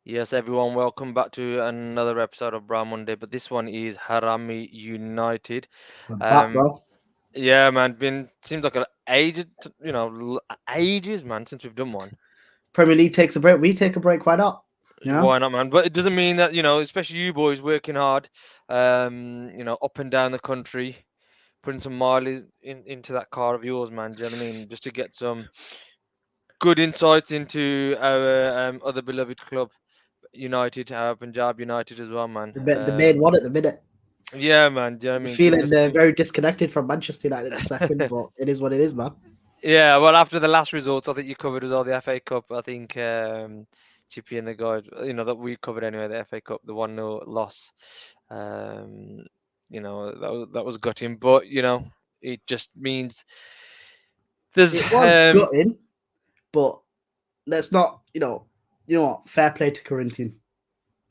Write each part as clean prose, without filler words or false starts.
Yes, everyone, welcome back to another episode of Brown Monday. But this one is Haraami United. We're back, Um, bro. yeah, man, been seems like an aged, ages, man, since we've done one. Premier League takes a break. We take a break. Why not? You know, Why not, man? But it doesn't mean that especially you boys working hard, up and down the country, putting some mileage into that car of yours, man. Do you know what I mean? Just to get some good insights into our other beloved club, United, our Punjab United as well, man. the main one at the minute. Yeah, man. Do you know what I You're mean? feeling very disconnected from Manchester United at the second, but it is what it is, man. Yeah, well, after the last results, I think you covered as well the FA Cup. I think Chippy and the guys, that we covered anyway, the FA Cup, the 1-0 loss. Um, that was gutting, but it just means there's It was gutting, but let's not. You know what? Fair play to Corinthian.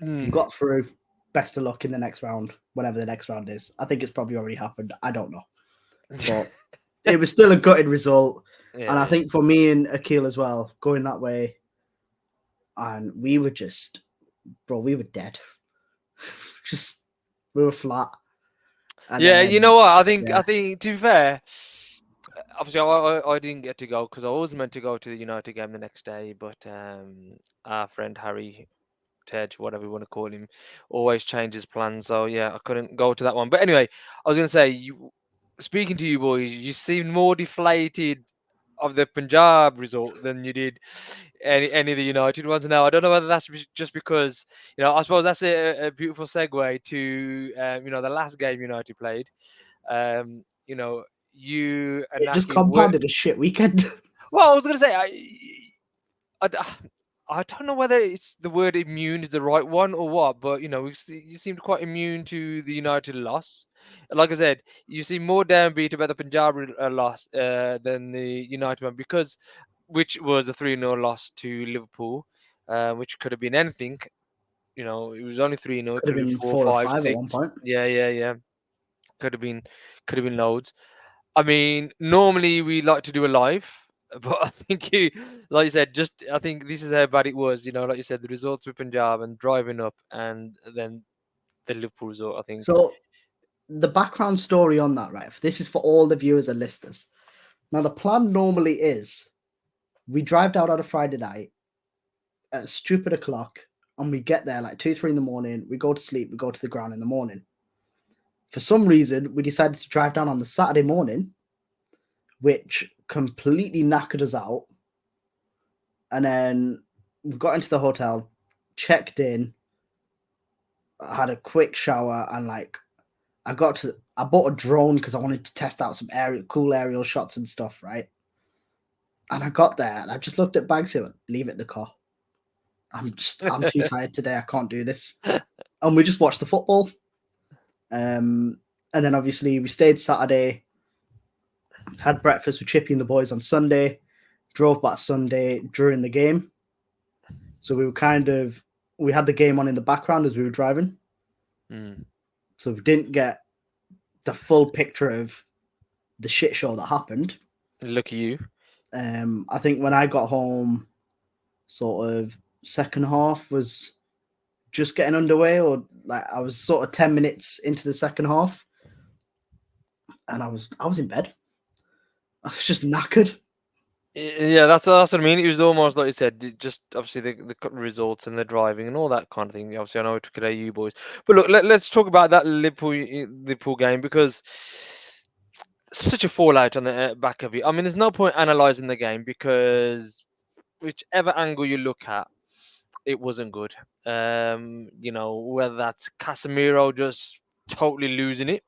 You mm, got through. Best of luck in the next round, whenever the next round is. I think it's probably already happened. I don't know, but it was still a gutted result. And I yeah, think for me and Akil as well, going that way, and we were just, bro, we were dead. Just we were flat. And yeah. You then know what? I think yeah, I think to be fair, obviously I didn't get to go because I was meant to go to the United game the next day, but our friend Harry Tej, whatever you want to call him, always changes plans. So yeah, I couldn't go to that one. But anyway, I was gonna say, speaking to you boys, you seem more deflated of the Punjab result than you did any of the United ones. Now I don't know whether that's just because I suppose that's a beautiful segue to the last game United played. Um, you know, you and it just Naki were compounded a shit weekend. well. I was gonna say I, d- I don't know whether it's the word immune is the right one or what, but you seemed quite immune to the United loss. Like I said, you seem more downbeat about the Punjab loss than the United one because which was a 3-0 loss to Liverpool, which could have been anything. It was only 3-0. It Could have could have been been 4, 4 or 5, 5 at one 6. point. Yeah, yeah, yeah. Could have been loads. I mean, normally we like to do a live, but I think like you said, just I think this is how bad it was. Like you said, the results with Punjab and driving up, and then the Liverpool result. I think. So the background story on that, right? This is for all the viewers and listeners. Now the plan normally is we drive down on a Friday night at a stupid o'clock, and we get there like 2, 3 in the morning. We go to sleep. We go to the ground in the morning. For some reason, we decided to drive down on the Saturday morning, which completely knackered us out. And then we got into the hotel, checked in, had a quick shower, and I bought a drone because I wanted to test out some cool aerial shots and stuff, right? And I got there and I just looked at Bagsy and went, leave it in the car. I'm too tired today. I can't do this. And we just watched the football. And then obviously we stayed Saturday, had breakfast with Chippy and the boys on Sunday, drove back Sunday during the game. So we had the game on in the background as we were driving. Mm. So we didn't get the full picture of the shit show that happened. Lucky you. I think when I got home, sort of second half was just getting underway, or like I was sort of 10 minutes into the second half, and I was in bed. I was just knackered. Yeah, that's what I mean. It was almost like you said, just obviously the results and the driving and all that kind of thing. Obviously, I know it took it out of you boys, but look, let's talk about that Liverpool game because such a fallout on the back of it. I mean, there's no point analysing the game because whichever angle you look at, it wasn't good. Whether that's Casemiro just totally losing it,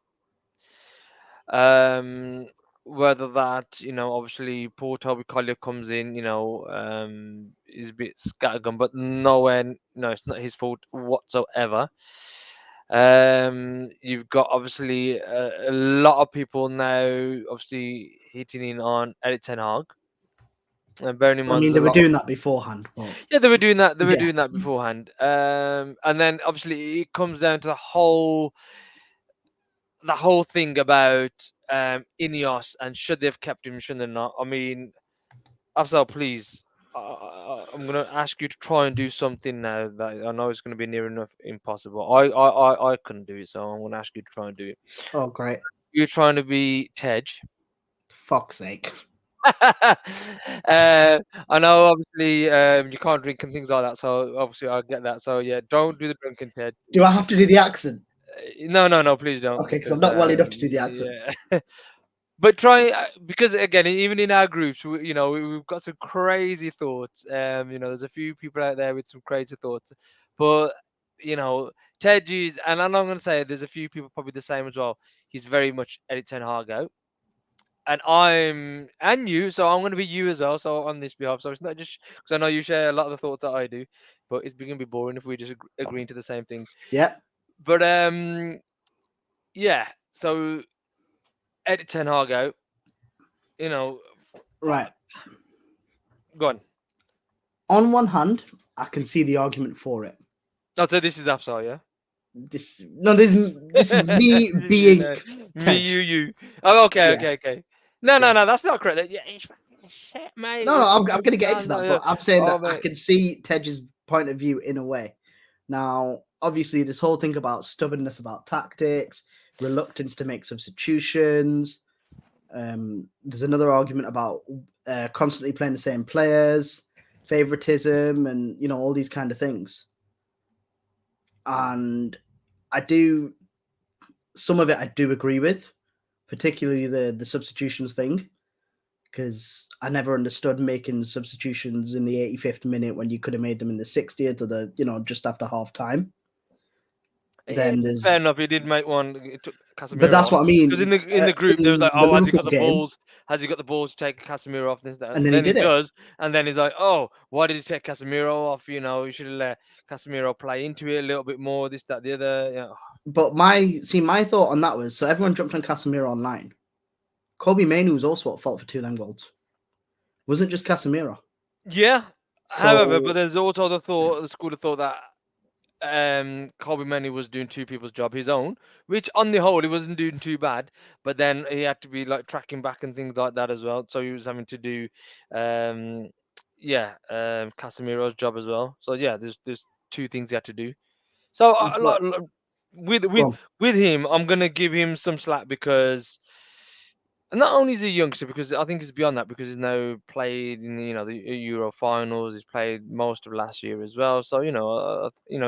um, whether that obviously poor Toby Collier comes in, is a bit scattergun, but nowhere. No, it's not his fault whatsoever. You've got obviously a lot of people now obviously hitting in on Erik Ten Hag. And bearing in I mind, mean, there's they a were lot of doing that beforehand, but yeah, they were doing that. They were yeah, doing that beforehand. And then obviously it comes down to the whole thing about Ineos and should they have kept him, should they not? I mean, Afzal, please. I'm gonna ask you to try and do something now that I know it's gonna be near enough impossible. I couldn't do it, so I'm gonna ask you to try and do it. Oh, great. You're trying to be Tej. Fuck's sake. I know obviously you can't drink and things like that, so obviously I get that. So yeah, don't do the drinking, Ted. Do I have to do the accent? No, please don't, Okay, because I'm because not well enough to do the accent. yeah. But try because again, even in our groups, we've got some crazy thoughts. There's a few people out there with some crazy thoughts, but you know, Ted is, and I'm going to say there's a few people probably the same as well. He's very much Erik Ten Hag out, and you, so I'm going to be you as well. So on this behalf, so it's not just because I know you share a lot of the thoughts that I do, but it's going to be boring if we just agreeing to the same thing. Yeah. But yeah. So Erik Ten Hag out, you know, Right. go on. On one hand, I can see the argument for it. Oh, so this is Afsar, yeah? This is me This is you, being no. Me, Tej. you. Oh, okay, Yeah. okay. No, Yeah. that's not correct. Yeah, it's fucking shit, mate. No, It's I'm fucking going to get into plans that, out but here. I'm saying Oh, that I mate. can see Tej's point of view in a way. Now, obviously, this whole thing about stubbornness about tactics, reluctance to make substitutions. There's another argument about constantly playing the same players, favoritism, and all these kind of things. And some of it I do agree with, particularly the substitutions thing, because I never understood making substitutions in the 85th minute when you could have made them in the 60th or just after half time. Yeah, Then fair there's, enough. He did make one. It took but Casemiro that's off what I because mean. in the group there was like, In the oh, has he got Liverpool the game, balls? Has he got the balls to take Casemiro off this that? and And then he then he did it. does, and then he's like, oh, why did he take Casemiro off? You should have let Casemiro play into it a little bit more. This, that, the other. But my thought on that was, so everyone jumped on Casemiro online. Kobe Mainoo was also at fault for 2 of them goals. Wasn't just Casemiro. Yeah. However, but So, there's also the school of thought that Kobe Manu was doing two people's job, his own, which on the whole he wasn't doing too bad, but then he had to be like tracking back and things like that as well. So he was having to do, um, Casemiro's job as well. So yeah, there's two things he had to do. So but with go with on. with him, I'm gonna give him some slack because not only is he a youngster, because I think he's beyond that because he's now played in the Euro finals. He's played most of last year as well. So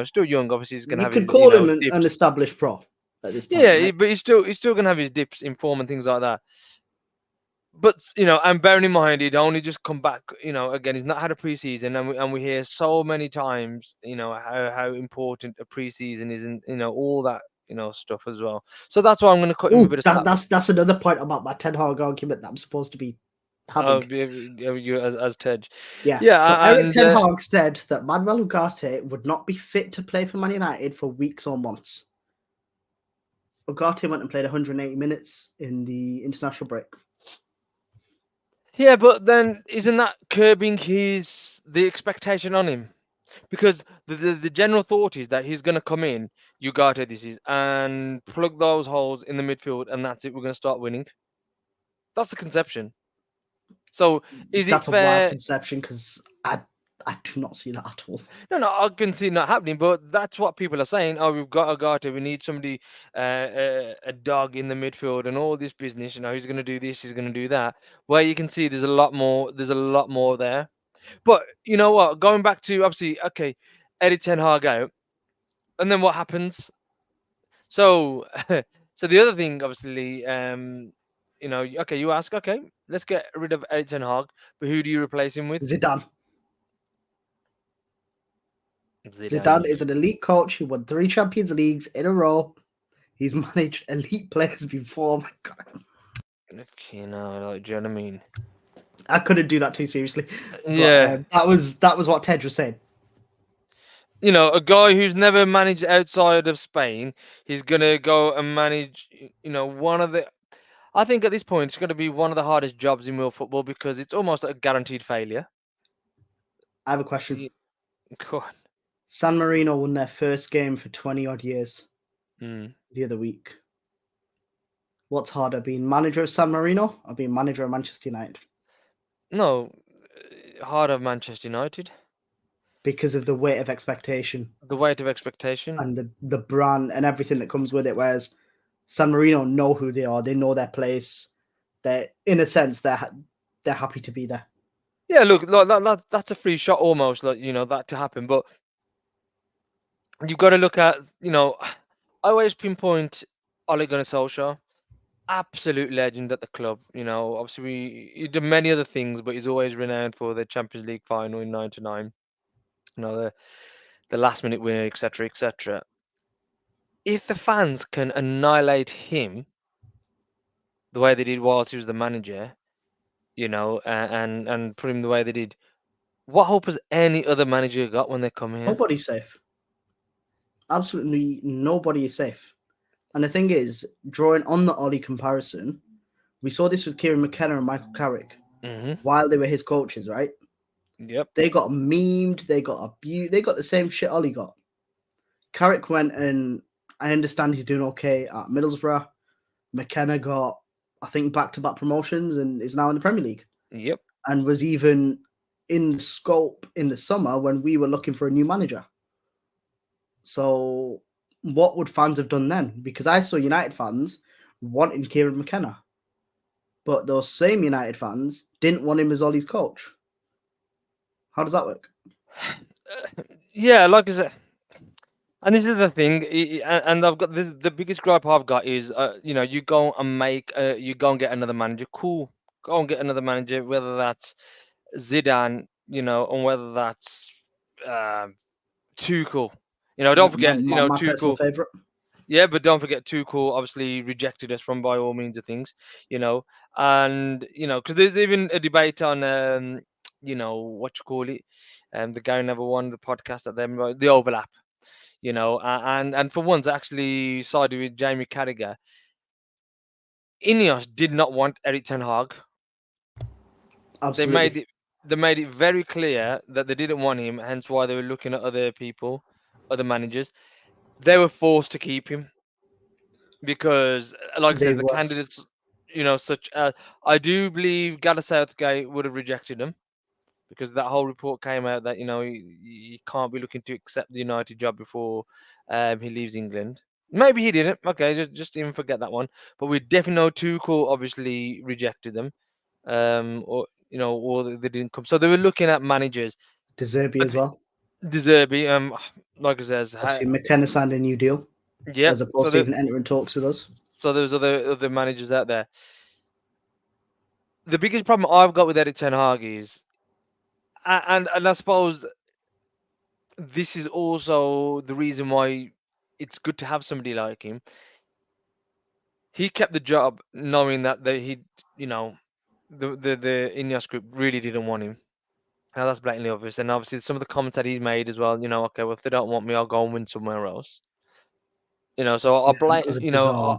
still young. Obviously, he's gonna You have could his call him an dips. established pro at this point, Yeah, right? but he's still gonna have his dips in form and things like that. But and bearing in mind he'd only just come back. Again, he's not had a preseason, and we hear so many times, how important a preseason is, and all that stuff as well. So that's why I'm gonna cut him a Oh, bit of slack. that's another point about my Ten Hag argument that I'm supposed to be having. You as Tej. Yeah. So Yeah, Erik and Ten Hag said that Manuel Ugarte would not be fit to play for Man United for weeks or months. Ugarte went and played 180 minutes in the international break. yeah, but then isn't that curbing the expectation on him? Because the general thought is that he's gonna come in, Ugarte this is, and plug those holes in the midfield, and that's it. We're gonna start winning. That's the conception. So is it That's a wild fair? conception because I do not see that at all. No, I can see it not happening, but that's what people are saying. Oh, we've got Agate. We need somebody, a dog in the midfield, and all this business. He's going to do this. He's going to do that. Where you can see there's a lot more. There's a lot more there. But you know what? Going back to obviously, okay, Eddie Ten Hag out, and then what happens? So, so the other thing, obviously, okay, you ask, okay, let's get rid of Eddie Ten Hag, but who do you replace him with? Zidane. Zidane Zidane. is an elite coach. He won 3 Champions Leagues in a row. He's managed elite players before. Oh my God. Okay, no, do you know what I mean? I couldn't do that too seriously. Yeah. But that was what Tej was saying. A guy who's never managed outside of Spain, he's gonna go and manage, one of the. I think at this point it's going to be one of the hardest jobs in world football because it's almost a guaranteed failure. I have a question. Y- Go on. San Marino won their first game for 20 odd years the other week. What's harder, being manager of San Marino or being manager of Manchester United? No, Heart of Manchester United. because of the weight of expectation The weight of expectation. and the brand and everything that comes with it. Whereas San Marino know who they are, they know their place. They're in a sense they're happy to be there. Yeah, look, that's a free shot almost, like, that to happen. But you've got to look at, I always pinpoint Ole Gunnar Solskjaer, absolute legend at the club. Obviously he did many other things, but he's always renowned for the Champions League final in '99. The last minute winner, etc., etc. If the fans can annihilate him the way they did whilst he was the manager, and put him the way they did, what hope has any other manager got when they come here? Nobody's safe. Absolutely nobody is safe. And the thing is, drawing on the Ollie comparison, we saw this with Kieran McKenna and Michael Carrick while they were his coaches, right? Yep. They got memed, they got abused, they got the same shit Ollie got. Carrick went and I understand he's doing okay at Middlesbrough. McKenna got, I think, back-to-back promotions and is now in the Premier League. Yep. And was even in the scope in the summer when we were looking for a new manager. So what would fans have done then? Because I saw United fans wanting Kieran McKenna. But those same United fans didn't want him as Ollie's coach. How does that work? Yeah, like I said, and this is the thing, and I've got this. The biggest gripe I've got is, you go and get another manager. Cool, go and get another manager, whether that's Zidane, and whether that's Tuchel. Don't forget, My personal Tuchel. favourite. Yeah, but don't forget Tuchel obviously rejected us from by all means of things, and because there's even a debate on what you call it, the Gary Neville one, the podcast that them the overlap, and for once I actually sided with Jamie Carragher. Ineos did not want Erik Ten Hag. They made Absolutely. it they made it very clear that they didn't want him, hence why they were looking at other people, other managers. They were forced to keep him because, like I They says, the were. candidates, such as I do believe Gareth Southgate would have rejected him because that whole report came out that he can't be looking to accept the United job before he leaves England. Maybe he didn't. Okay, just even forget that one. But we definitely know Tuchel obviously rejected them, or they didn't come. So they were looking at managers. De Zerbi But as well. De Zerbi, like I says, Obviously, McKenna signed a new deal yep. as opposed to even entering talks with us. So there's other managers out there. The biggest problem I've got with Erik Ten Hag is, and I suppose this is also the reason why it's good to have somebody like him. He kept the job knowing that the Ineos group really didn't want him. Now that's blatantly obvious, and obviously some of the comments that he's made as well. Okay, well if they don't want me, I'll go and win somewhere else. So I Yeah, that blame, was a bizarre one.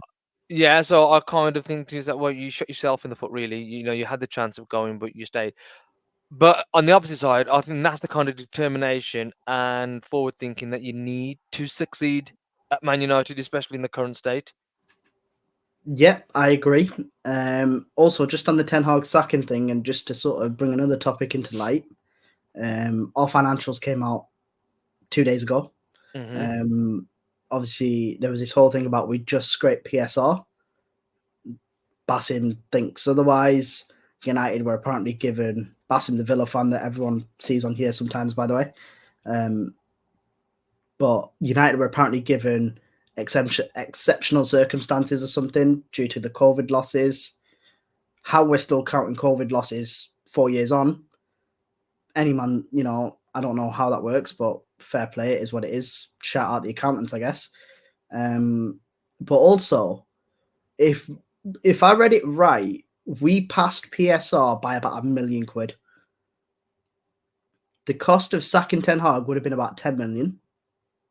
yeah. So I kind of think is that, well, you shot yourself in the foot. Really, you had the chance of going, but you stayed. But on the opposite side, I think that's the kind of determination and forward thinking that you need to succeed at Man United, especially in the current state. Yeah, I agree. Also, just on the Ten Hag sacking thing, and just to sort of bring another topic into light, our financials came out 2 days ago. Obviously, there was this whole thing about we just scraped PSR. Basim thinks otherwise. United were apparently given Basim, the Villa fan that everyone sees on here sometimes, by the way. But United were apparently given exceptional circumstances or something due to the COVID losses. How we're still counting COVID losses 4 years on, any man, I don't know how that works, but fair play, it is what it is. Shout out the accountants, I guess. But also, if I read it right, we passed PSR by about £1 million. The cost of sacking Ten Hag would have been about 10 million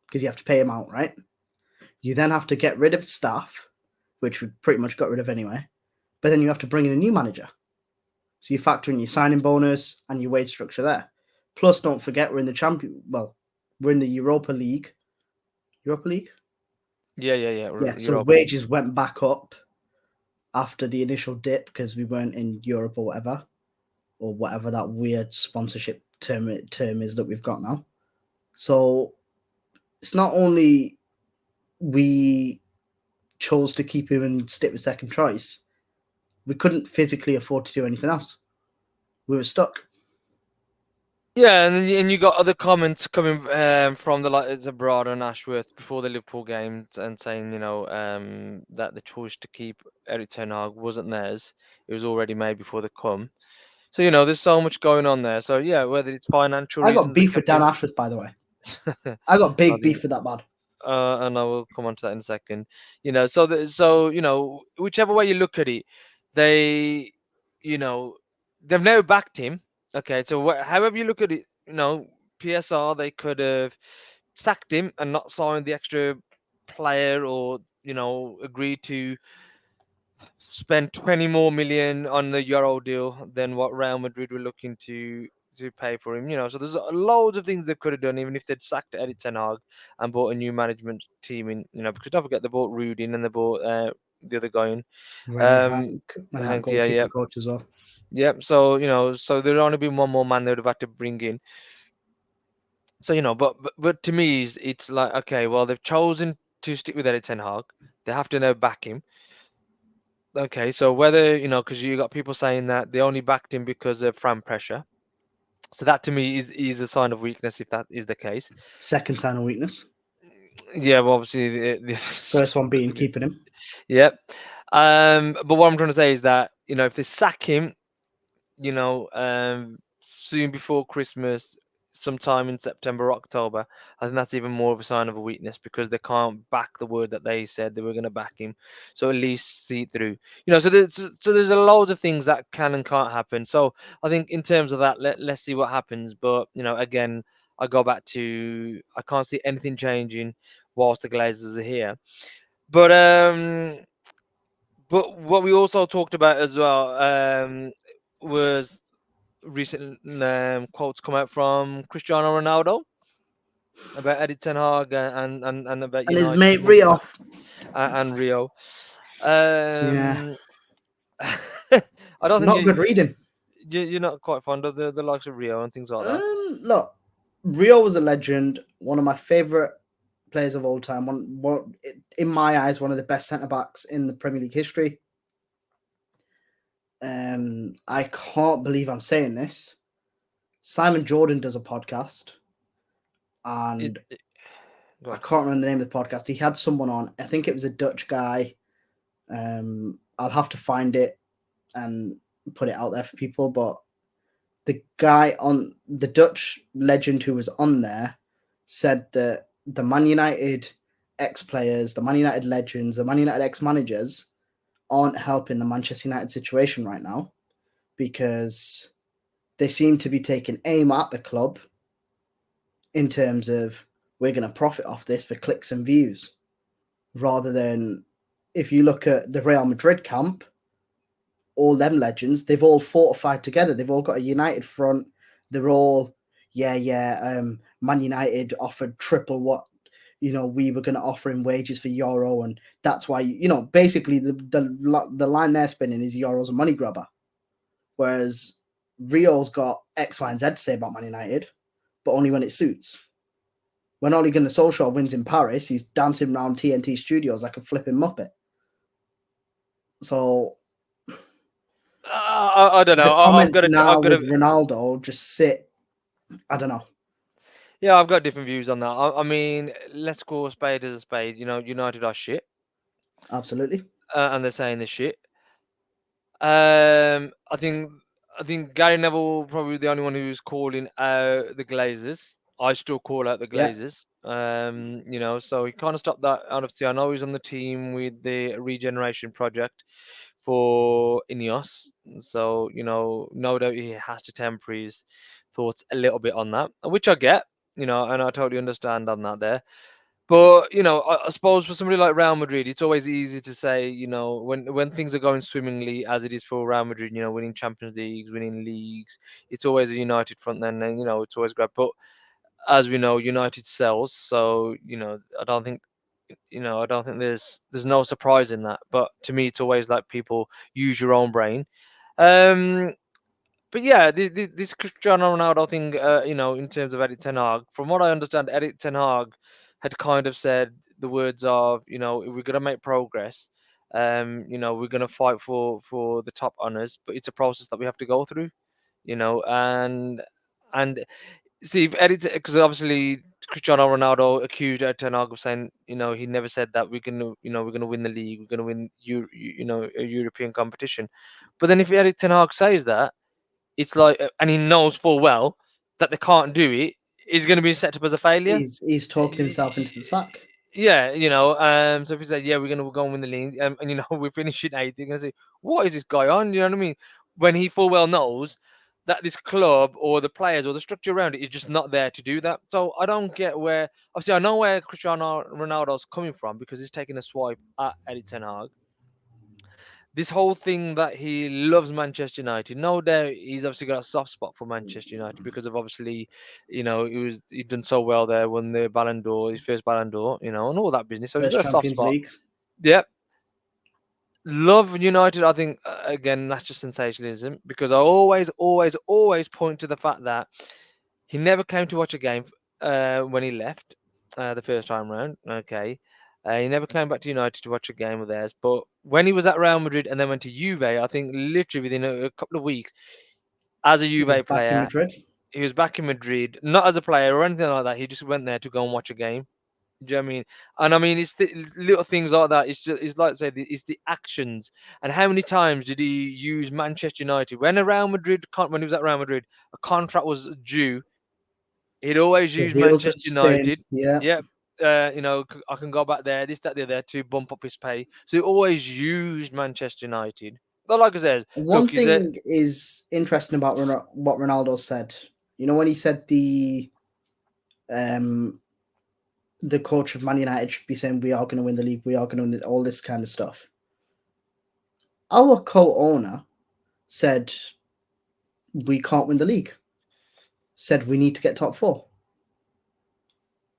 because you have to pay him out, right? You then have to get rid of staff, which we pretty much got rid of anyway. But then you have to bring in a new manager. So you factor in your signing bonus and your wage structure there. Plus, don't forget we're in the we're in the Europa League. Europa League? Yeah. Yeah. So Europa League. wages went back up after the initial dip because we weren't in Europe or whatever. or whatever that weird sponsorship term is that we've got now. So it's not only we chose to keep him and stick with second choice, we couldn't physically afford to do anything else. We were stuck. Yeah, and then you got other comments coming from the likes of Broad and Ashworth before the Liverpool game, and saying, that the choice to keep Erik Ten Hag wasn't theirs; it was already made before they come. So there's so much going on there. So yeah, whether it's financial I got reasons they beef with kept Dan him, Ashworth, by the way. I got I big beef think, with that bad. and I will come on to that in a second. Whichever way you look at it, they, you know, they've never backed him. Okay, so however you look at it, PSR, they could have sacked him and not signed the extra player, or agreed to spend 20 more million on the Euro deal than what Real Madrid were looking to pay for him. So there's loads of things they could have done, even if they'd sacked Eddie Ten Hag and bought a new management team in. Because don't forget they bought Rudy in, and they bought the other guy in. Renier Um, Hank and that Hank, yeah, yeah, goalkeeping coach as well. yeah. So there'd only been one more man they would have had to bring in. So but to me, it's like, okay, well, they've chosen to stick with Eddie Ten Hag. They have to now back him. Okay, so whether, because you got people saying that they only backed him because of fan pressure. So that to me is a sign of weakness if that is the case. Second sign of weakness. Yeah, well, obviously, First one being keeping him. yeah. But what I'm trying to say is that, if they sack him, soon before Christmas, sometime in September, October, I think that's even more of a sign of a weakness, because they can't back the word that they said they were going to back him. So at least see it through. So there's a load of things that can and can't happen. So I think in terms of that, let's see what happens. But again, I go back to, I can't see anything changing whilst the Glazers are here. But what we also talked about as well, was recent quotes come out from Cristiano Ronaldo about Eddie Ten Hag, and about And his United mate moving Rio. back, and Rio. Yeah. Um, I don't think Not good reading. you're not quite fond of the likes of Rio and things like that. Look, Rio was a legend, one of my favourite players of all time. One, in my eyes, one of the best centre backs in the Premier League history. I can't believe I'm saying this. Simon Jordan does a podcast, It, and it, I go on. can't remember the name of the podcast. He had someone on. I think it was a Dutch guy. I'll have to find it and put it out there for people. But the guy on the Dutch legend who was on there said that the Man United ex-players, the Man United legends, the Man United ex-managers aren't helping the Manchester United situation right now, because they seem to be taking aim at the club in terms of, we're going to profit off this for clicks and views, rather than, if you look at the Real Madrid camp, all them legends, they've all fortified together. They've all got a united front. They're all, Man United offered triple what we were going to offer in wages for Euro, and that's why basically the line they're spinning is Euro's a money grabber, whereas Rio's got X, Y, and Z to say about Man United, but only when it suits. When Ole Gunnar Solskjaer wins in Paris, he's dancing around TNT studios like a flipping muppet. So I don't the know. I've comments got a, now I've got with a, Ronaldo just sit. I don't know. yeah, I've got different views on that. I mean, let's call a spade as a spade. United are shit, Absolutely. and they're saying they're shit. I think Gary Neville probably the only one who's calling out the Glazers. I still call out the Yeah. Glazers. So he kind of stopped that out of. I know he's on the team with the regeneration project for Ineos. So no doubt he has to temper his thoughts a little bit on that, which I get. And I totally understand on that there. But I suppose for somebody like Real Madrid, it's always easy to say, when things are going swimmingly, as it is for Real Madrid, winning Champions Leagues, winning leagues, it's always a united front then, and it's always great. But as we know, United sells, so I don't think there's no surprise in that. But to me, it's always like, people use your own brain. Um, but yeah, this Cristiano Ronaldo thing, in terms of Erik Ten Hag, from what I understand, Erik Ten Hag had kind of said the words of, we're gonna make progress, we're gonna fight for the top honors, but it's a process that we have to go through, and see if Erik, because obviously Cristiano Ronaldo accused Erik Ten Hag of saying, he never said that we're gonna win the league, we're gonna win a European competition, but then if Erik Ten Hag says that, it's like, and he knows full well that they can't do it, is going to be set up as a failure. He's talking himself into the sack. Yeah, so if he said, yeah, we're going to go and win the league, and we're finishing eighth, you're going to say, what is this guy on? You know what I mean? When he full well knows that this club or the players or the structure around it is just not there to do that. So I don't get where, obviously, I know where Cristiano Ronaldo's coming from because he's taking a swipe at Eddie Ten Hag. This whole thing that he loves Manchester United. No doubt he's obviously got a soft spot for Manchester United because of obviously, he'd done so well there, won the Ballon d'Or, his first Ballon d'Or, and all that business. So he's First got a soft Champions spot. League. Yep. Love United, I think, again, that's just sensationalism because I always, always, always point to the fact that he never came to watch a game when he left the first time round. Okay. He never came back to United to watch a game of theirs. But when he was at Real Madrid and then went to Juve, I think literally within a couple of weeks, as a He was Juve back in player, Madrid. he was back in Madrid, not as a player or anything like that. He just went there to go and watch a game. Do you know what I mean? And I mean, it's the little things like that. It's like I say, it's the actions. And how many times did he use Manchester United when when he was at Real Madrid, a contract was due? He'd always The use wheels Manchester would spin. United. Yeah. Yep. I can go back there, this, that, the other, to bump up his pay. So he always used Manchester United. But like I said, look, One he's a thing is interesting about what Ronaldo said. You know when he said um the coach of Man United should be saying we are going to win the league, we are going to win all this kind of stuff. Our co-owner said we can't win the league. Said we need to get top four.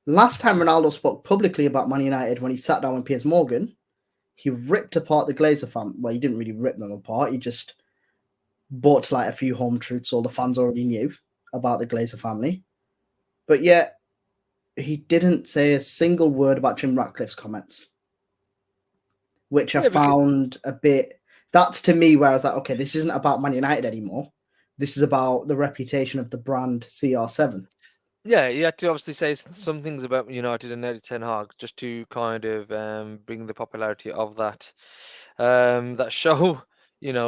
Last time Ronaldo spoke publicly about Man United when he sat down with Piers Morgan, he ripped apart the Glazer family. Well, he didn't really rip them apart. He just bought like a few home truths all the fans already knew about the Glazer family. But yet, he didn't say a single word about Jim Ratcliffe's comments, which I yeah, because found a bit. That's to me where I was like, okay, this isn't about Man United anymore. This is about the reputation of the brand CR7. yeah, he had to obviously say some things about United and Eddie Ten Hag just to kind of bring the popularity of that show,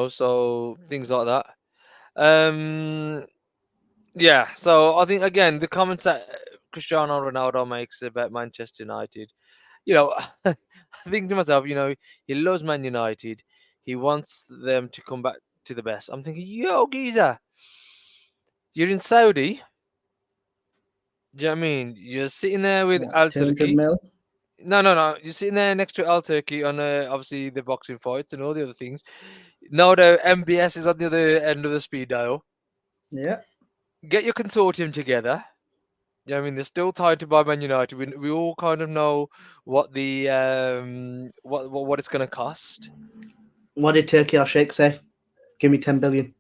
so things like that. Um, yeah, so I think again the comments that Cristiano Ronaldo makes about Manchester United, I think to myself, he loves Man United. He wants them to come back to the best. I'm thinking, yo, geezer, you're in Saudi. Do you know what I mean? You're sitting there with What, Al 200 Turki. mil? No, no, no. You're sitting there next to Al Turki on obviously the boxing fights and all the other things. No, the MBS is on the other end of the speed dial. Yeah. Get your consortium together. Yeah, I mean they're still tied to by Man United. We all kind of know what the what it's going to cost. What did Turkey Al Sheikh say? Give me 10 billion.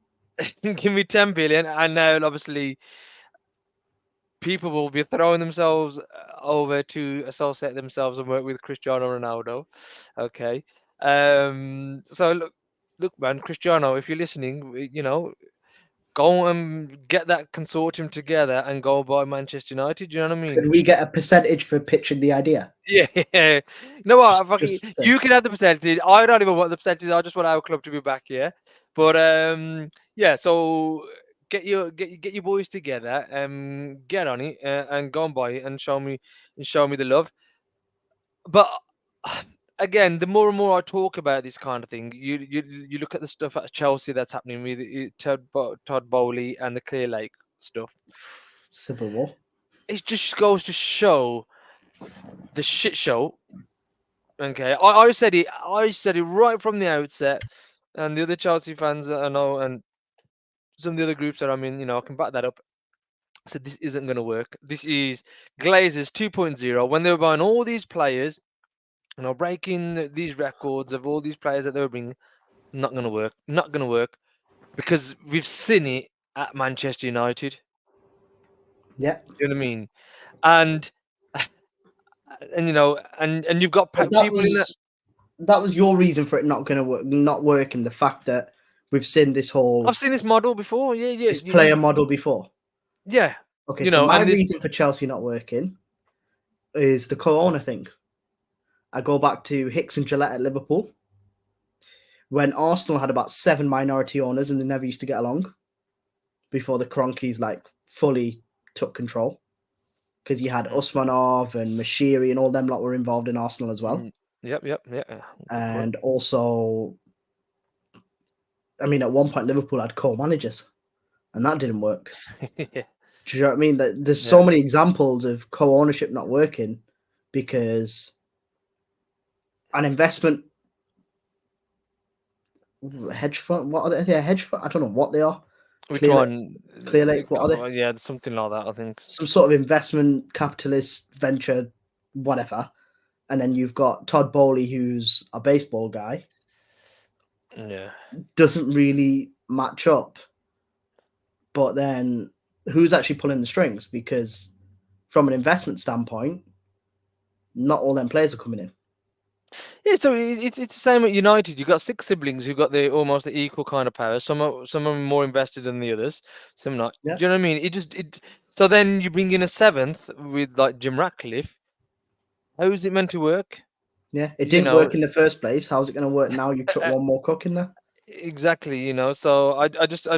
Give me 10 billion, and now obviously people will be throwing themselves over to associate themselves and work with Cristiano Ronaldo. Okay. So look, man, Cristiano, if you're listening, go and get that consortium together and go buy Manchester United. Do you know what I Could mean? we get a percentage for pitching the idea? Yeah. You know what? Just You can have the percentage. I don't even want the percentage. I just want our club to be back here. But yeah. So get your boys together. Get on it and go and buy it and show me the love. But again, the more and more I talk about this kind of thing, you look at the stuff at Chelsea that's happening with Todd Bowley and the Clear Lake stuff. Civil War. It just goes to show the shit show. Okay, I said it. I said it right from the outset, and the other Chelsea fans that I know, and some of the other groups that I'm in, I can back that up. I said this isn't going to work. This is Glazers 2.0. When they were buying all these players, breaking these records of all these players that they were bringing, not going to work. Not going to work because we've seen it at Manchester United. Yeah, Do you know what I mean? And and and you've got but that people in that. was your reason for it not going to work, not working. The fact that we've seen this I've whole seen this model before. Yeah, yeah, this player model before. yeah. Okay, so my And this. reason for Chelsea not working is the co-owner thing. I go back to Hicks and Gillette at Liverpool when Arsenal had about 7 minority owners and they never used to get along before the Kroenkes like fully took control. Because you had Usmanov and Mashiri and all them lot were involved in Arsenal as well. Yep, yeah. Good point. And also, I mean, at one point Liverpool had co-managers, and that didn't work. Yeah, Do you know what I mean? There's yeah. so many examples of co-ownership not working because an investment hedge fund. What are they? A hedge fund? I don't know what they are. Which Clear Lake, one? Clear Lake. What are they? Yeah, something like that, I think. Some sort of investment capitalist venture, whatever. And then you've got Todd Bowley, who's a baseball guy. Yeah. Doesn't really match up. But then who's actually pulling the strings? Because from an investment standpoint, not all them players are coming in. Yeah, so it's the same at United. You've got 6 siblings who got the almost the equal kind of power. Some are more invested than the others, some not. Yeah. Do you know what I mean? It. So then you bring in a seventh with like Jim Ratcliffe. How is it meant to work? Yeah, it You didn't know, work in the first place. How's it going to work now? You chuck one more cook in there. exactly. So I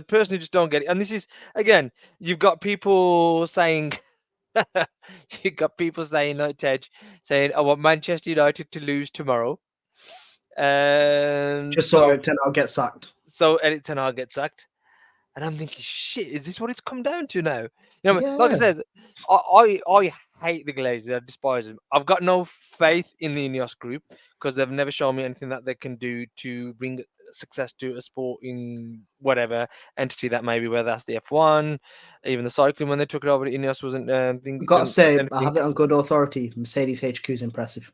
personally just don't get it. And this is again, you've got people saying. You got people saying like Tej saying, "I want Manchester United to lose tomorrow." Just so So Ten Hag get sacked. Erik Ten Hag gets sacked, and I'm thinking, shit, is this what it's come down to now? Like I Yeah, said, I hate the Glazers. I despise them. I've got no faith in the Ineos group because they've never shown me anything that they can do to bring success to a sport in whatever entity that may be, whether that's the F1, even the cycling when they took it over. Ineos wasn't I've got to done say, I anything. have it on good authority. Mercedes HQ is impressive.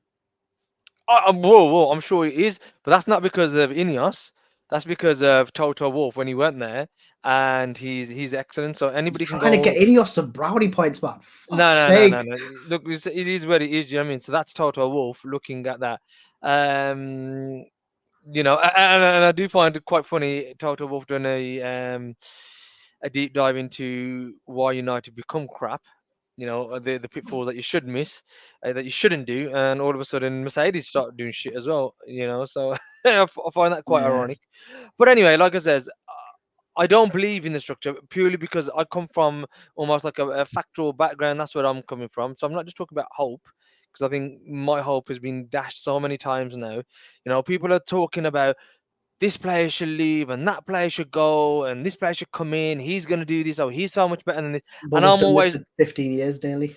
Whoa, I'm sure it is, but that's not because of Ineos. That's because of Toto Wolf when he went there, and he's excellent. So You're anybody can trying to go. get Ineos some brownie points, man. No, Fuck's no, no, no, sake. no. Look, it is what it is. You know what I mean? So that's Toto Wolf looking at that. Um, and I do find it quite funny. Toto Wolf doing a deep dive into why United become crap. The pitfalls that you should miss, that you shouldn't do, and all of a sudden Mercedes start doing shit as well. So I find that quite Yeah. ironic. But anyway, like I says, I don't believe in the structure purely because I come from almost like a factual background. That's where I'm coming from. So I'm not just talking about hope because I think my hope has been dashed so many times now. People are talking about this player should leave and that player should go and this player should come in. He's going to do this. Oh, he's so much better than this. But And we've I'm done this always, for 15 years nearly.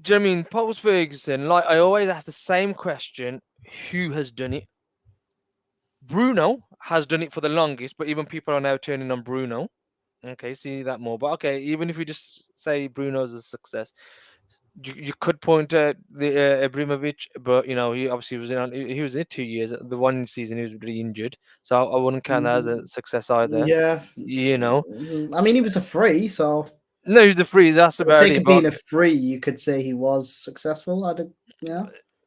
do you know what I mean? Post Ferguson, like I always ask the same question: who has done it? Bruno has done it for the longest, but even people are now turning on Bruno. Okay, see that more. But okay, even if we just say Bruno's a success, you could point at the Ibrahimovic, but he obviously he was in it 2 years. The one season he was really injured, so I wouldn't count that as a success either. Yeah. You know, I mean, he was a free, so no, he's the free. That's for the about sake it. of But being a free, you could say he was successful. Yeah.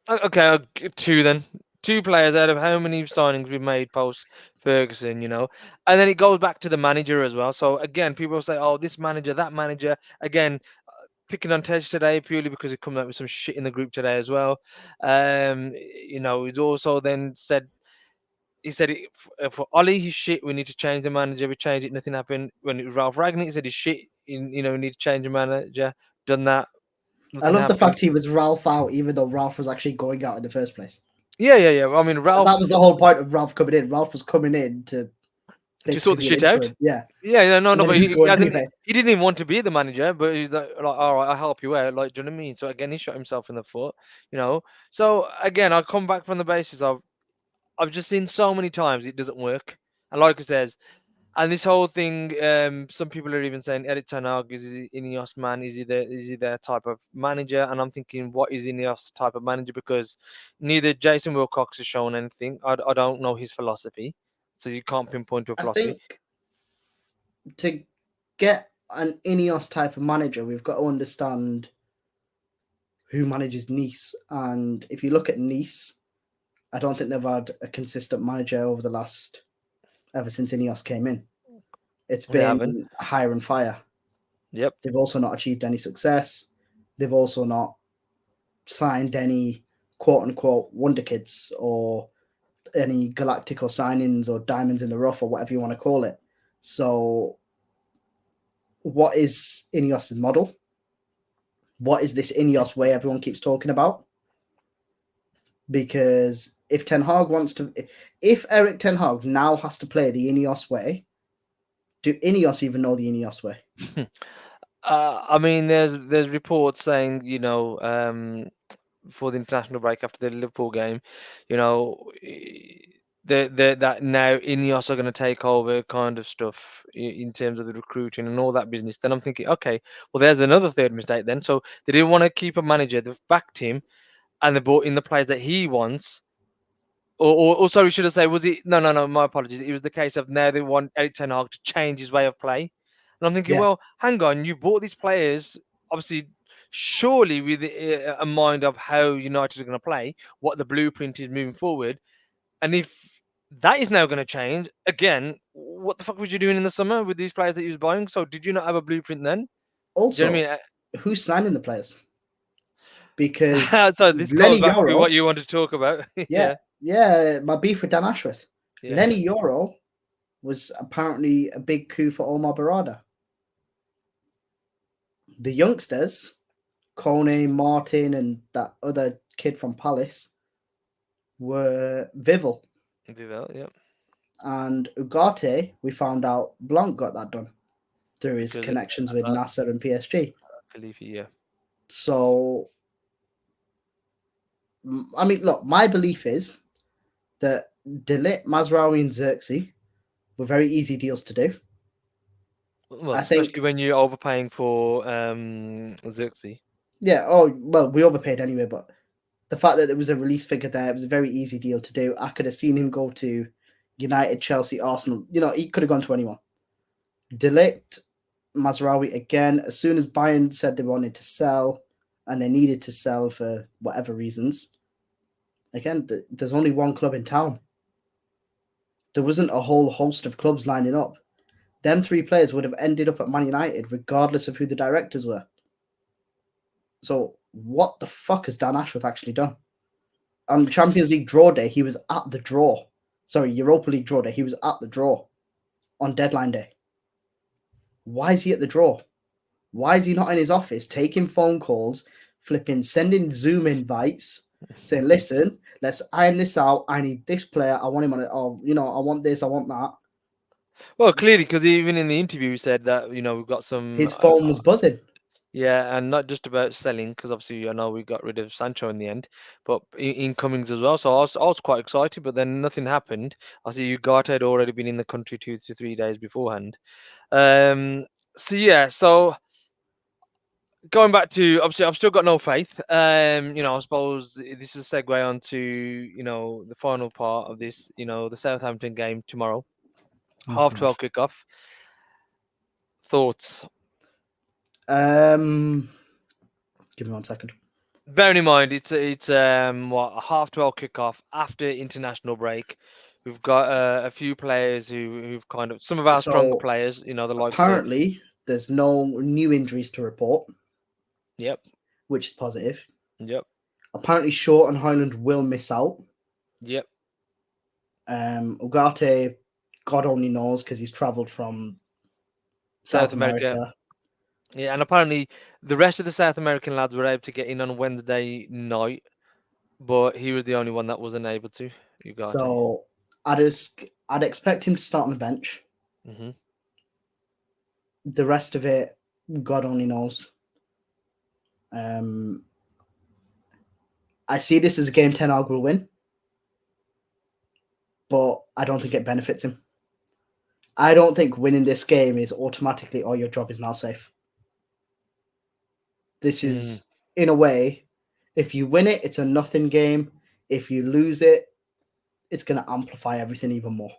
okay, I'll get two then. Two players out of how many signings we've made post Ferguson, and then it goes back to the manager as well. So again, people say, "Oh, this manager, that manager." Again, picking on Tej today purely because he come up with some shit in the group today as well. He's also then said he said for Ollie he's shit. We need to change the manager. We changed it. Nothing happened. When it was Ralph Ragnick, he said he's shit. We need to change the manager. Done that. I Nothing love the happened. fact he was Ralph out, even though Ralph was actually going out in the first place. Yeah, yeah, yeah. I mean, Ralph That was the whole point of Ralph coming in. Ralph was coming in to to sort basically the be an shit out. interim. Yeah. Yeah, yeah, no, And no, then but he's he going hasn't. anyway. He didn't even want to be the manager, but he's like, all right, I'll help you out. Like, do you know what I mean? So again, he shot himself in the foot. So again, I come back from the basis of I've just seen so many times it doesn't work. And like I says, and this whole thing, some people are even saying Erik Ten Hag is he Ineos man? Is he their type of manager? And I'm thinking, what is Ineos type of manager? Because neither Jason Wilcox has shown anything. I don't know his philosophy, so you can't pinpoint to a I philosophy. think to get an Ineos type of manager, we've got to understand who manages Nice. And if you look at Nice, I don't think they've had a consistent manager over the last ever since Ineos came in. It's They haven't. been hire and fire. Yep. They've also not achieved any success. They've also not signed any quote unquote wonder kids or any Galactico signings or diamonds in the rough or whatever you want to call it. So, what is Ineos' model? What is this Ineos way everyone keeps talking about? Because if Ten Hag wants to, if Erik Ten Hag now has to play the Ineos way, do Ineos even know the Ineos way? I mean, there's reports saying, before the international break after the Liverpool game, you know, that now Ineos are going to take over kind of stuff in terms of the recruiting and all that business. Then I'm thinking, okay, well, there's another third mistake then. So they didn't want to keep a manager, they've backed him, and they brought in the players that he wants. Or sorry, should I say, was it? No, no, no. My apologies. It was the case of now they want Erik Ten Hag to change his way of play, and I'm thinking, Yeah. well, hang on, you've bought these players, obviously, surely with a mind of how United are going to play, what the blueprint is moving forward, and if that is now going to change again, what the fuck was you doing in the summer with these players that you was buying? So did you not have a blueprint then? Do you know Also, what who's signing the players? I Because mean? So this goes Lenny back to what Yoro, you wanted to talk about. yeah, Yeah, yeah, my beef with Dan Ashworth. yeah. Lenny Yoro was apparently a big coup for Omar Barada. The youngsters, Kone, Martin, and that other kid from Palace, were Vival. Vivel, yeah, And Ugarte, we found out Blanc got that done through his because connections with uh, Nasser and PSG. Khalifi, yeah. So, I mean, look, my belief is that Delit, Mazraoui, and Xerxes were very easy deals to do. Well, I think, especially when you're overpaying for Xerxes. yeah, oh, well, we overpaid anyway, but the fact that there was a release figure there, it was a very easy deal to do. I could have seen him go to United, Chelsea, Arsenal. You know, he could have gone to anyone. Delict, Mazraoui again, as soon as Bayern said they wanted to sell and they needed to sell for whatever reasons, again, there's only one club in town. There wasn't a whole host of clubs lining up. Them three players would have ended up at Man United regardless of who the directors were. So what the fuck has Dan Ashworth actually done? On Champions League draw day, he was at the draw. Sorry, Europa League draw day, he was at the draw on deadline day. Why is he at the draw? Why is he not in his office taking phone calls, flipping, sending Zoom invites, saying, listen, let's iron this out. I need this player. I want him on it. Oh, I want this. I want that. Well, clearly, because even in the interview, he said that we've got some, His phone was buzzing. yeah, and not just about selling, because obviously I know we got rid of Sancho in the end, but incomings as well. So I was quite excited, but then nothing happened. I see Ugarte had already been in the country 2 to 3 days beforehand. So yeah, so going back to, obviously I've still got no faith. I suppose this is a segue onto the final part of this. The Southampton game tomorrow, Oh, half God. 12 kickoff. Thoughts? Um, Give me 1 second. Bearing in mind it's what, a half 12 kickoff after international break. We've got a few players who've kind of, some of our stronger So players. The likes of, apparently, there's no new injuries to report, yep, which is positive. yep, Apparently, Shaw and Highland will miss out. yep. Ugarte, God only knows because he's travelled from South South America. America. Yeah, and apparently the rest of the South American lads were able to get in on Wednesday night, but he was the only one that wasn't able to. Ugarte. So I'd expect him to start on the bench. Hmm. The rest of it, God only knows. Um, I see this as a game Ten Hag will win, but I don't think it benefits him. I don't think winning this game is automatically, oh, your job is now safe. This is, in a way, if you win it, it's a nothing game. If you lose it, it's going to amplify everything even more.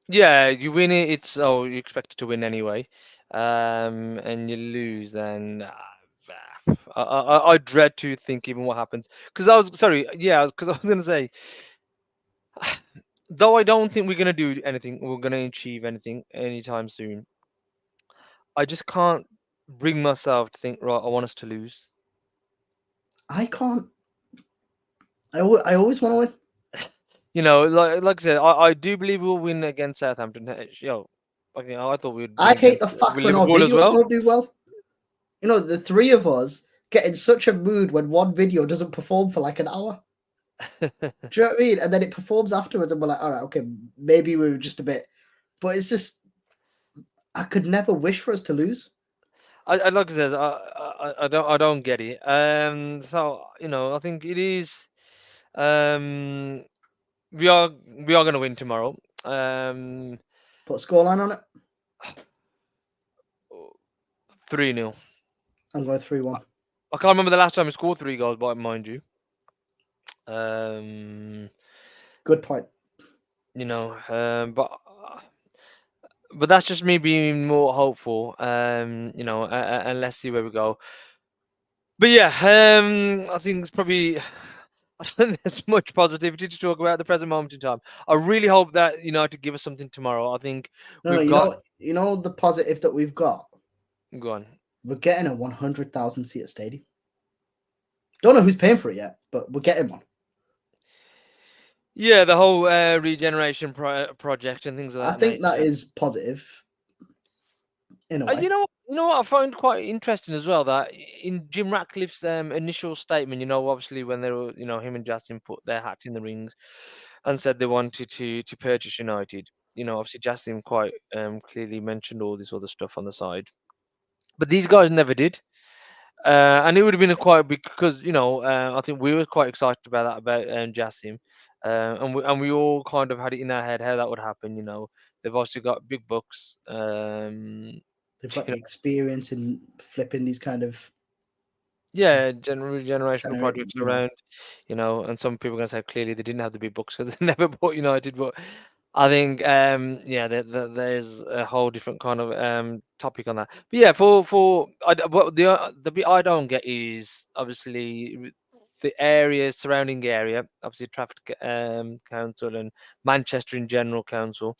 Yeah, you win it. It's, oh, you expect it to win anyway. and you lose, then I dread to think even what happens. Because I was sorry, yeah, because I was gonna say, though I don't think we're gonna do anything, we're gonna achieve anything anytime soon. I just can't bring myself to think, right, I want us to lose. I can't. I always want to win. Like I said, I do believe we'll win against Southampton. I thought we'd I win hate against the fact with when our Liverpool as videos well. don't do well. The three of us get in such a mood when one video doesn't perform for like an hour. Do you know what I mean? And then it performs afterwards, and we're like, all right, okay, maybe we were just a bit. But it's just, I could never wish for us to lose. Like I said, I don't get it. So I think it is. Um, we are gonna win tomorrow. Um, Put a scoreline on it. 3-0. I'm going 3-1. I can't remember the last time we scored 3 goals, but mind you. Um, Good point. but that's just me being more hopeful. And let's see where we go. But yeah, I think it's probably. I don't think there's much positivity to talk about at the present moment in time. I really hope that United give us something tomorrow. I think No, we've got. the positive that we've got. Go on. We're getting a 100,000 seat stadium. Don't know who's paying for it yet, but we're getting one. Yeah, the whole regeneration project and things of I that think that nature. is positive in a way. You know what I find quite interesting as well, that in Jim Ratcliffe's initial statement, obviously when they were, him and Justin put their hats in the rings and said they wanted to purchase United. Obviously Justin quite clearly mentioned all this other stuff on the side, but these guys never did. And it would have been a quite big, because I think we were quite excited about that, about Jassim, and we all kind of had it in our head how that would happen. They've also got big bucks. They've got the experience in flipping these kind of Yeah, generational center, projects around, and some people are gonna say clearly they didn't have the big bucks because they never bought United, but I think yeah, there's a whole different kind of topic on that. But yeah, what the bit I don't get is obviously the area, surrounding area, obviously Trafford Council and Manchester in general council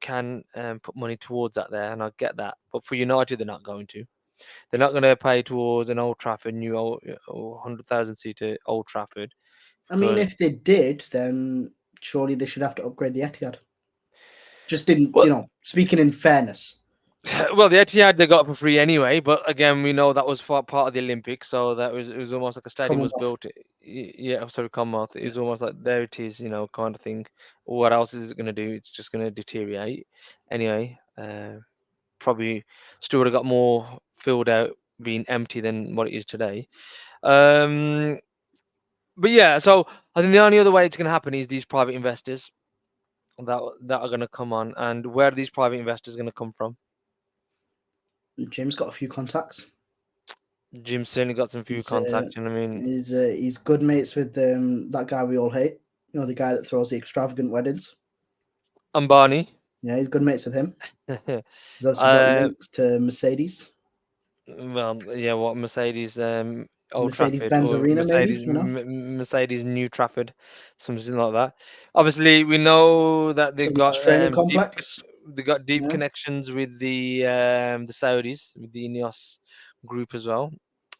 can put money towards that there, and I get that, but for United they're not going to. They're not going to pay towards an Old Trafford, new old, 100,000 seater Old Trafford, I mean, because if they did, then surely they should have to upgrade the Etihad. Just didn't, well, speaking in fairness. well, the Etihad they got for free anyway. But again, we know that was part of the Olympics, so it was almost like a stadium was Commonwealth. built. Yeah, I'm sorry, Commonwealth. It was almost like there it is, kind of thing. What else is it going to do? It's just going to deteriorate anyway. Probably still would have got more filled out being empty than what it is today. Um, But yeah, so I think the only other way it's going to happen is these private investors that are going to come on, and where are these private investors going to come from? Jim's got a few contacts. Jim's certainly got some few He's contacts, and I mean, he's good mates with that guy we all hate. The guy that throws the extravagant weddings. Ambani. Yeah, he's good mates with him. He's obviously got links to Mercedes. Well, yeah, what Mercedes, Old Trafford, Mercedes-Benz or Arena, maybe. Mercedes New Trafford, something like that. Obviously, we know that The Leeds training complex. they got deep Yeah. connections with the Saudis, with the Inos group as well.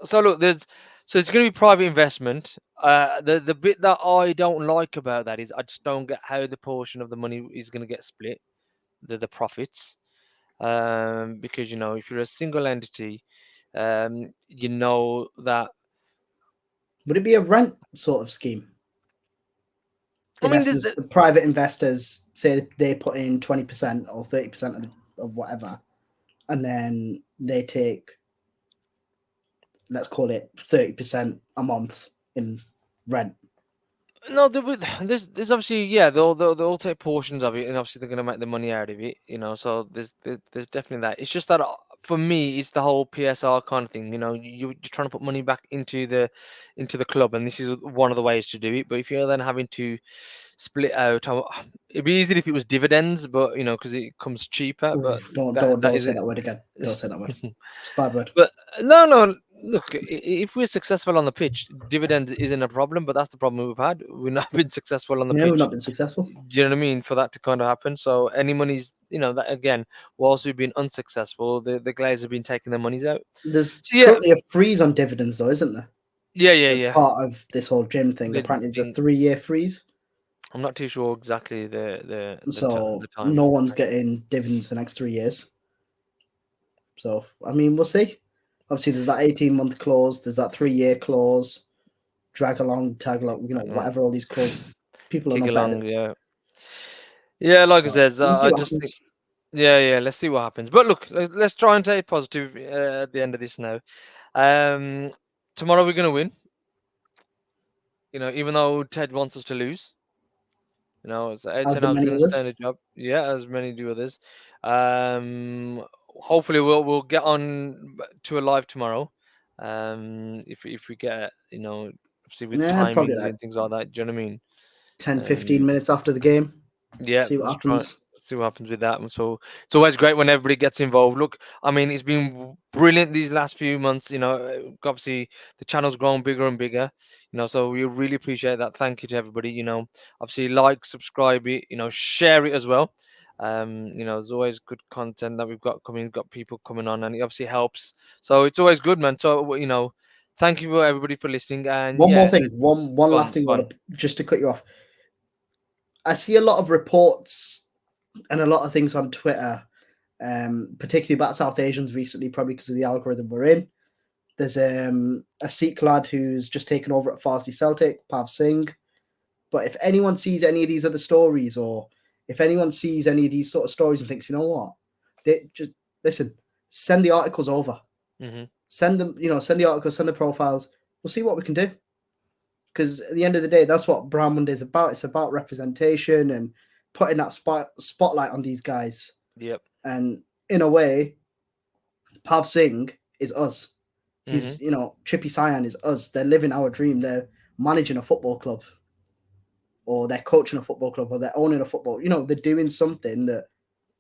So look, it's going to be private investment. The bit that I don't like about that is I just don't get how the portion of the money is going to get split, the profits. Because if you're a single entity, you know that. Would it be a rent sort of scheme? I In mean, essence, the private investors say they put in 20% or 30% of whatever, and then they take, let's call it 30% a month in rent. no, there's obviously, yeah, they'll take portions of it, and obviously they're going to make the money out of it, So there's definitely that. It's just that for me, it's the whole PSR kind of thing. You're trying to put money back into the club, and this is one of the ways to do it. But if you're then having to split out, it'd be easy if it was dividends, but because it comes cheaper. But Oof, don't that don't that don't is say it. that word again. Don't say that word. It's a bad word. But no, no. Look, if we're successful on the pitch, dividends isn't a problem. But that's the problem we've had. We've not been successful on the Yeah, we've pitch. not been successful. Do you know what I mean? For that to kind of happen. So any money's, that again, whilst we've been unsuccessful, the Glazers have been taking their monies out. There's So yeah, currently a freeze on dividends, though, isn't there? yeah, yeah, As yeah. part of this whole gym thing. The Apparently, it's a thing, 3-year freeze. I'm not too sure exactly So the time. no one's getting dividends for the next 3 years. So, I mean, we'll see. Obviously, there's that 18-month clause. There's that 3-year clause. Drag along, tag along, whatever all these clauses. People are Tig not better. along, yeah, yeah. Like I said, We'll see I what just think, happens. yeah, yeah. Let's see what happens. But look, let's try and stay positive at the end of this now. Um, Tomorrow we're gonna win. Even though Ted wants us to lose. So As Ten do Hag's many going to stay others. in the job. Yeah, as many do others. Um, Hopefully we'll get on to a live tomorrow. If we get obviously with Yeah, probably timings like and things like that. Do you know what I mean? 10, 15 Um, minutes after the game. yeah, See what let's try happens. see what happens with that. And so it's always great when everybody gets involved. Look, I mean, it's been brilliant these last few months. Obviously the channel's grown bigger and bigger. So we really appreciate that. Thank you to everybody. Obviously like, subscribe it. Share it as well. There's always good content that we've got coming. Got people coming on, and it obviously helps. So it's always good, man. So thank you for everybody for listening. And One more yeah, thing. let's One go last on, thing. go on. Just to cut you off. I see a lot of reports and a lot of things on Twitter, particularly about South Asians recently, probably because of the algorithm we're in. There's a Sikh lad who's just taken over at Farsi Celtic, Pav Singh. But if anyone sees any of these other stories, or if anyone sees any of these sort of stories and thinks, you know what, they just listen, send the articles over. Mm-hmm. Send them, send the articles, send the profiles. We'll see what we can do. Because at the end of the day, that's what Brown Monday is about. It's about representation and putting that spotlight on these guys. Yep. And in a way, Pav Singh is us. He's, Chippy Cyan is us. They're living our dream. They're managing a football club, or they're coaching a football club, or they're owning a football. They're doing something that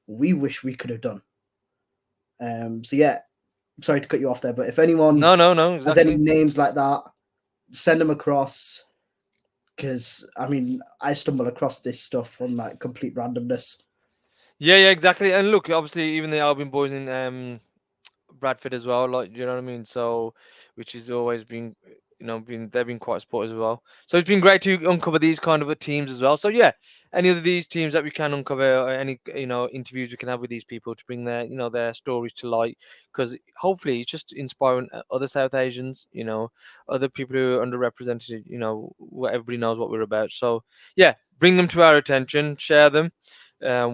we wish we could have done. So yeah, sorry to cut you off there, but if anyone No, has any exactly. names like that, send them across. Because I mean, I stumble across this stuff from like complete randomness. Yeah, yeah, exactly. And look, obviously, even the Albion boys in Bradford as well, like, you know what I mean? So, which has always been, they've been quite supportive as well. So it's been great to uncover these kind of teams as well. So yeah, any of these teams that we can uncover, or any interviews we can have with these people to bring their stories to light, because hopefully it's just inspiring other South Asians, other people who are underrepresented, what everybody knows what we're about. So yeah, bring them to our attention, share them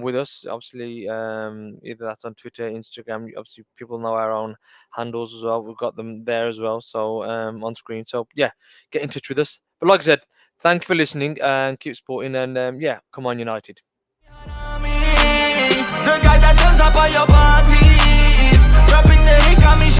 with us. Obviously, either that's on Twitter, Instagram. Obviously, people know our own handles as well. We've got them there as well. So on screen. So yeah, get in touch with us. But like I said, thank you for listening and keep supporting. And yeah, come on, United. The guy that turns up on your party, dropping the hit got me.